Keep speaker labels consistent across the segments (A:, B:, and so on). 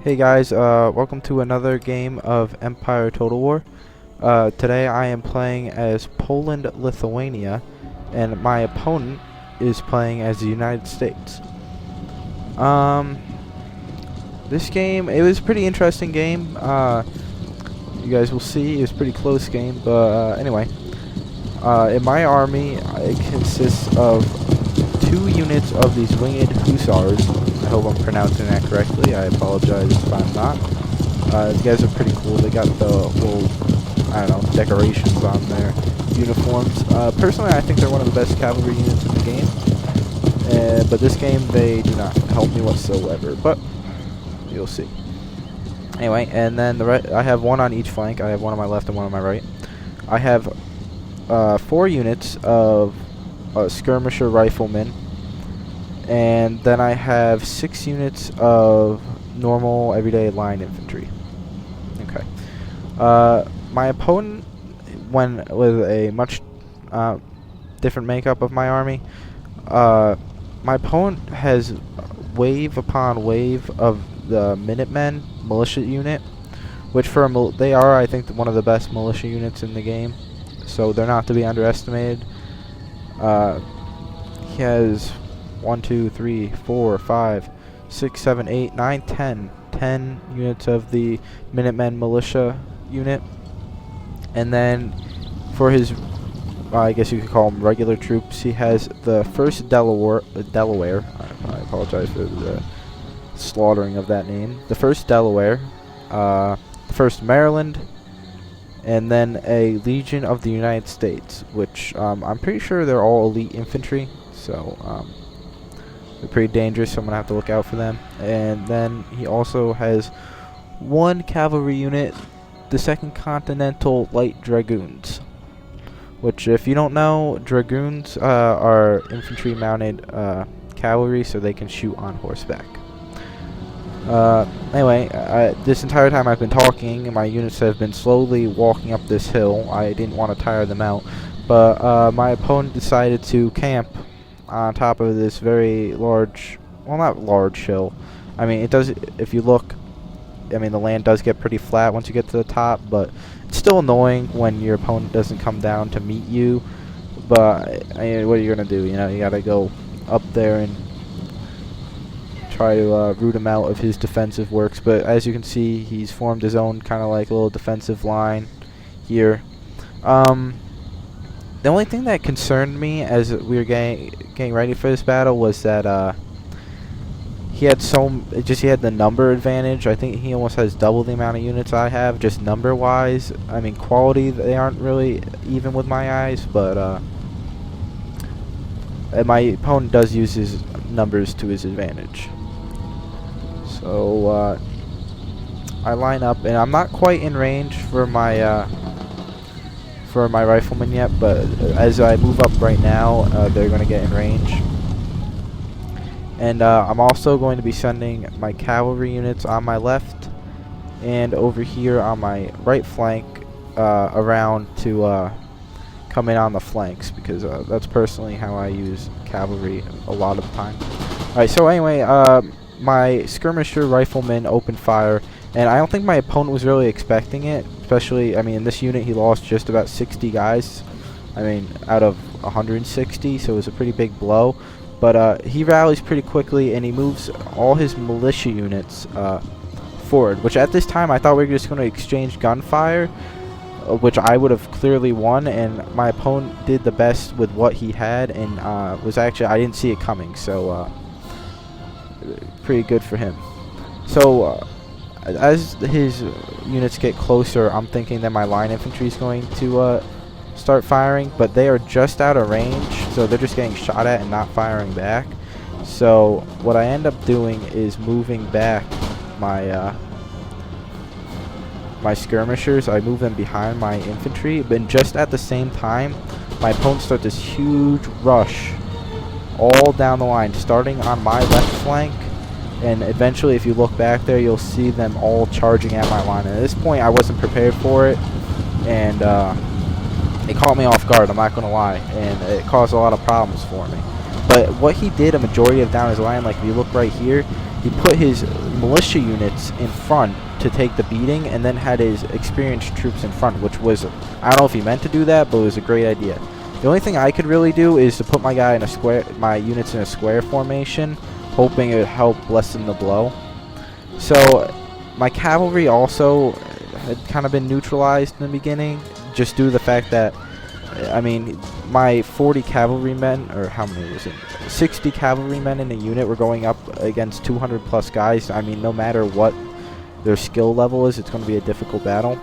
A: Hey guys, welcome to another game of Empire Total War. Today I am playing as Poland-Lithuania, and my opponent is playing as the United States. This game, it was a pretty interesting game. You guys will see, it was a pretty close game, but anyway. In my army, it consists of 2 units of these winged hussars. I hope I'm pronouncing that correctly. I apologize if I'm not. These guys are pretty cool. They got the little, I don't know, decorations on their uniforms. Personally, I think they're one of the best cavalry units in the game. But this game, they do not help me whatsoever. But you'll see. Anyway, and then I have one on each flank. I have one on my left and one on my right. I have 4 units of skirmisher riflemen. And then I have 6 units of normal everyday line infantry. Okay. My opponent went with a much different makeup of my army. My opponent has wave upon wave of the Minutemen militia unit, which they are, I think, one of the best militia units in the game. So they're not to be underestimated. He has 1, 2, 3, 4, 5, 6, 7, 8, 9, 10 units of the Minutemen militia unit. And then for his, I guess you could call them regular troops, he has the 1st Delaware. I apologize for the slaughtering of that name. The 1st Delaware, the 1st Maryland, and then a Legion of the United States, which I'm pretty sure they're all elite infantry. So they're pretty dangerous, so I'm going to have to look out for them. And then he also has 1 cavalry unit, the 2nd Continental Light Dragoons. Which, if you don't know, Dragoons are infantry mounted cavalry, so they can shoot on horseback. Anyway, this entire time I've been talking, my units have been slowly walking up this hill. I didn't want to tire them out. But my opponent decided to camp on top of this very large, well, not large hill. I mean, it does, if you look, I mean, the land does get pretty flat once you get to the top, but it's still annoying when your opponent doesn't come down to meet you. But, I mean, what are you going to do? You know, you got to go up there and try to root him out of his defensive works. But as you can see, he's formed his own kind of like little defensive line here. The only thing that concerned me as we were getting ready for this battle was that he had the number advantage. I think he almost has double the amount of units I have, just number wise. I mean, quality, they aren't really even with my eyes, but my opponent does use his numbers to his advantage. So I line up, and I'm not quite in range for my riflemen yet, but as I move up right now, they're going to get in range. And I'm also going to be sending my cavalry units on my left and over here on my right flank around to come in on the flanks, because that's personally how I use cavalry a lot of the time. Alright, so anyway, my skirmisher riflemen opened fire, and I don't think my opponent was really expecting it. Especially, I mean, in this unit he lost just about 60 guys. I mean, out of 160, so it was a pretty big blow. But he rallies pretty quickly, and he moves all his militia units forward. Which at this time I thought we were just going to exchange gunfire, which I would have clearly won. And my opponent did the best with what he had, and was actually, I didn't see it coming. So pretty good for him. So as his units get closer, I'm thinking that my line infantry is going to start firing, but they are just out of range, so they're just getting shot at and not firing back. So what I end up doing is moving back my my skirmishers. I move them behind my infantry, but just at the same time, my opponent starts this huge rush all down the line, starting on my left flank. And eventually, if you look back there, you'll see them all charging at my line. And at this point, I wasn't prepared for it, and it caught me off guard, I'm not going to lie, and it caused a lot of problems for me. But what he did a majority of down his line, like if you look right here, he put his militia units in front to take the beating, and then had his experienced troops in front, which was, I don't know if he meant to do that, but it was a great idea. The only thing I could really do is to put my units in a square formation, hoping it would help lessen the blow. So my cavalry also had kind of been neutralized in the beginning, just due to the fact that, I mean, my 40 cavalrymen, or how many was it? 60 cavalrymen in a unit were going up against 200 plus guys. I mean, no matter what their skill level is, it's going to be a difficult battle.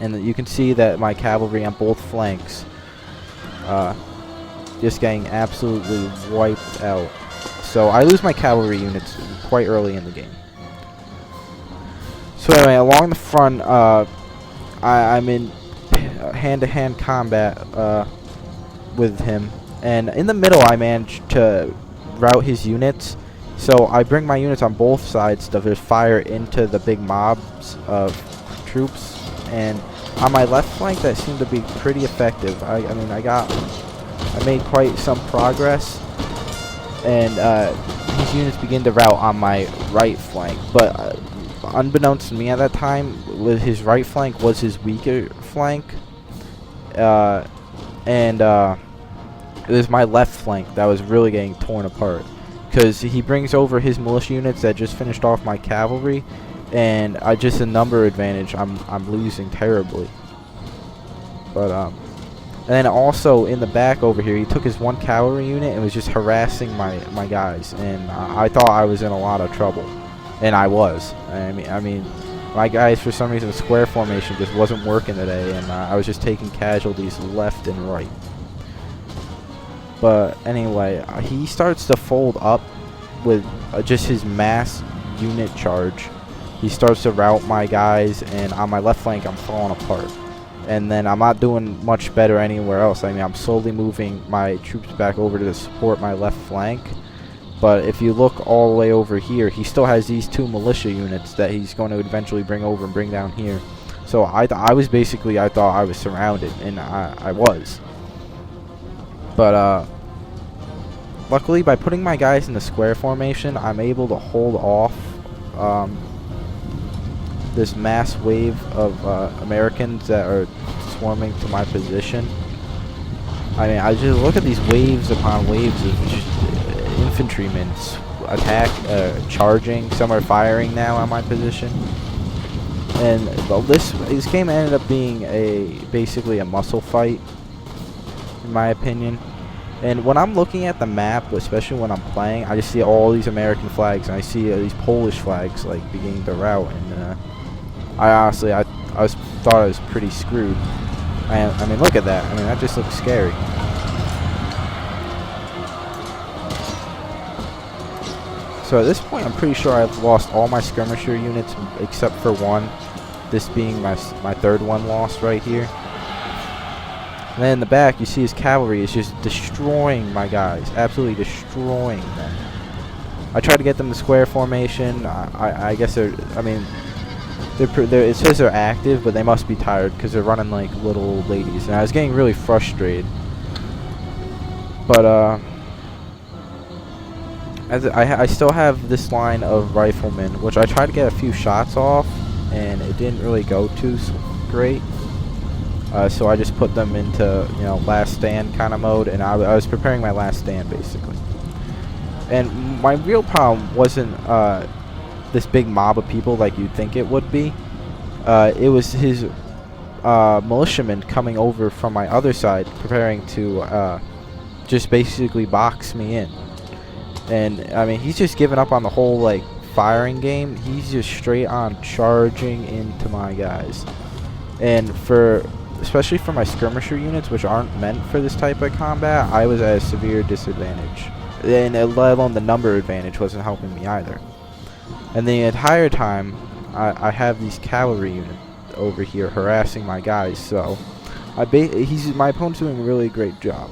A: And you can see that my cavalry on both flanks just getting absolutely wiped out. So I lose my cavalry units quite early in the game. So anyway, along the front, I'm in hand-to-hand combat with him, and in the middle I managed to rout his units. So I bring my units on both sides to just fire into the big mobs of troops, and on my left flank that seemed to be pretty effective. I mean, I made quite some progress, and his units begin to rout on my right flank, but unbeknownst to me at that time, with his right flank was his weaker flank, and it was my left flank that was really getting torn apart, because he brings over his militia units that just finished off my cavalry, and just a number advantage, I'm losing terribly. But and then also in the back over here, he took his one cavalry unit and was just harassing my guys, and I thought I was in a lot of trouble. And I was. I mean, my guys, for some reason, the square formation just wasn't working today, and I was just taking casualties left and right. But anyway, he starts to fold up with just his mass unit charge. He starts to rout my guys, and on my left flank, I'm falling apart. And then I'm not doing much better anywhere else. I mean, I'm slowly moving my troops back over to support my left flank. But if you look all the way over here, he still has these two militia units that he's going to eventually bring over and bring down here. So I thought I was surrounded, and I was. But luckily, by putting my guys in the square formation, I'm able to hold off this mass wave of Americans that are swarming to my position. I mean, I just look at these waves upon waves of just infantrymen charging. Some are firing now on my position, and this game ended up being basically a muscle fight, in my opinion. And when I'm looking at the map, especially when I'm playing, I just see all these American flags, and I see these Polish flags like beginning to rout, and I honestly thought I was pretty screwed. I mean, look at that. I mean, that just looks scary. So at this point, I'm pretty sure I've lost all my skirmisher units except for one. This being my third one lost right here. And then in the back, you see his cavalry is just destroying my guys, absolutely destroying them. I tried to get them to square formation. I guess I mean, it says they're active, but they must be tired because they're running like little old ladies. And I was getting really frustrated. But I still have this line of riflemen, which I tried to get a few shots off, and it didn't really go too great. So I just put them into, last stand kind of mode, and I was preparing my last stand, basically. And my real problem wasn't this big mob of people like you'd think it would be. It was his militiamen coming over from my other side, preparing to just basically box me in. And I mean, he's just given up on the whole firing game. He's just straight on charging into my guys. And especially for my skirmisher units, which aren't meant for this type of combat, I was at a severe disadvantage. And let alone the number advantage wasn't helping me either. And the entire time, I have these cavalry units over here harassing my guys. So my opponent's doing a really great job.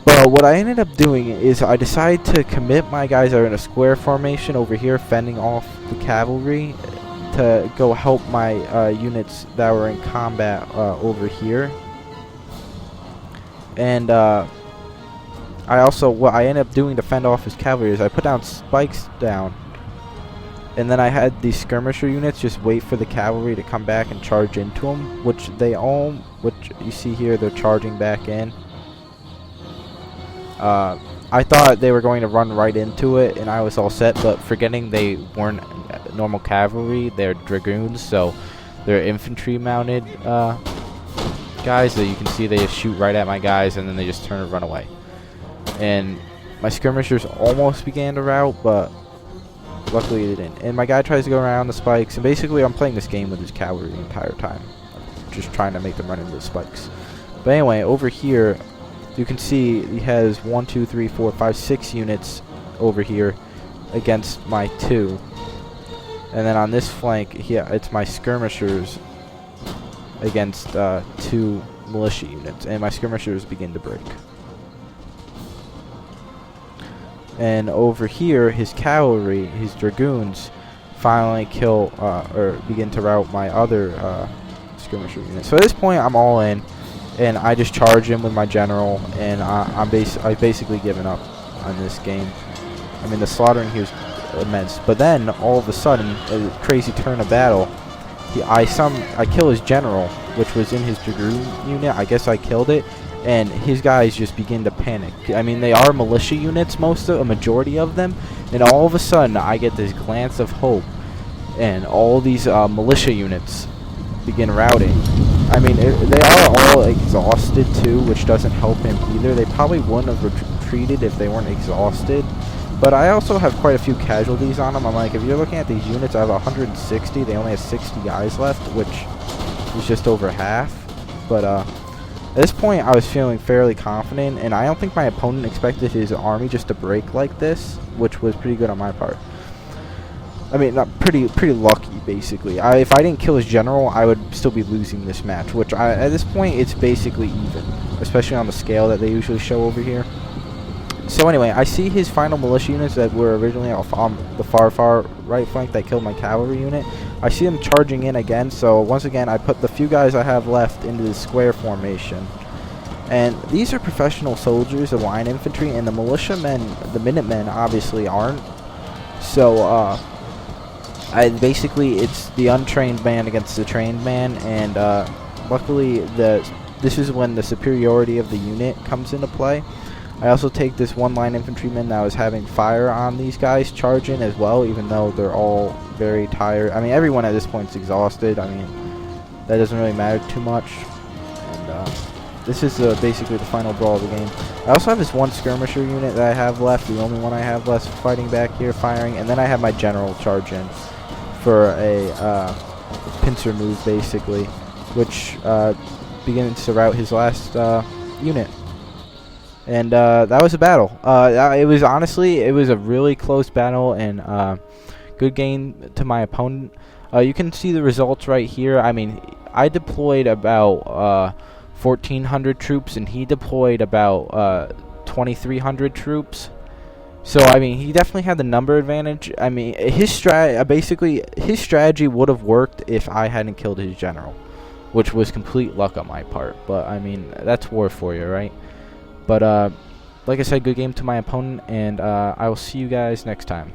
A: But what I ended up doing is I decided to commit my guys that are in a square formation over here, fending off the cavalry, to go help my units that were in combat over here. And I what I ended up doing to fend off his cavalry is I put down spikes down, and then I had these skirmisher units just wait for the cavalry to come back and charge into them, which you see here, they're charging back in. I thought they were going to run right into it, and I was all set, but forgetting they weren't normal cavalry, they're dragoons, so they're infantry mounted guys. So you can see they just shoot right at my guys, and then they just turn and run away. And my skirmishers almost began to rout, but luckily they didn't. And my guy tries to go around the spikes, and basically I'm playing this game with his cavalry the entire time, just trying to make them run into the spikes. But anyway, over here you can see he has 1, 2, 3, 4, 5, 6 units over here against my 2. And then on this flank, it's my skirmishers against 2 militia units. And my skirmishers begin to break. And over here, his cavalry, his dragoons, finally kill or begin to rout my other skirmisher units. So at this point, I'm all in. And I just charge him with my general, and I've basically given up on this game. I mean, the slaughtering here is immense. But then all of a sudden, a crazy turn of battle, I kill his general, which was in his dragoon unit. I guess I killed it, and his guys just begin to panic. I mean, they are militia units, a majority of them, and all of a sudden I get this glance of hope, and all these militia units begin routing. I mean, they are all exhausted too, which doesn't help him either. They probably wouldn't have retreated if they weren't exhausted. But I also have quite a few casualties on them. I'm like, if you're looking at these units, I have 160. They only have 60 guys left, which is just over half. But at this point, I was feeling fairly confident, and I don't think my opponent expected his army just to break like this, which was pretty good on my part. I mean, not pretty lucky, basically. If I didn't kill his general, I would still be losing this match, which at this point, it's basically even, especially on the scale that they usually show over here. So anyway, I see his final militia units that were originally on the far right flank that killed my cavalry unit. I see them charging in again, so once again, I put the few guys I have left into the square formation. And these are professional soldiers, the line infantry, and the militiamen, the Minutemen, obviously aren't. So, basically, it's the untrained man against the trained man, and luckily, this is when the superiority of the unit comes into play. I also take this one line infantryman that was having fire on these guys charge in as well, even though they're all very tired. I mean, everyone at this point is exhausted. I mean, that doesn't really matter too much. And this is basically the final brawl of the game. I also have this one skirmisher unit that I have left, the only one I have left fighting back here, firing, and then I have my general charge in for a pincer move, basically, which begins to rout his last unit. And that was a battle. It was a really close battle, and good game to my opponent. You can see the results right here. I mean, I deployed about 1,400 troops, and he deployed about 2,300 troops. So I mean, he definitely had the number advantage. I mean, his strategy would have worked if I hadn't killed his general, which was complete luck on my part. But I mean, that's war for you, right? But like I said, good game to my opponent, and I will see you guys next time.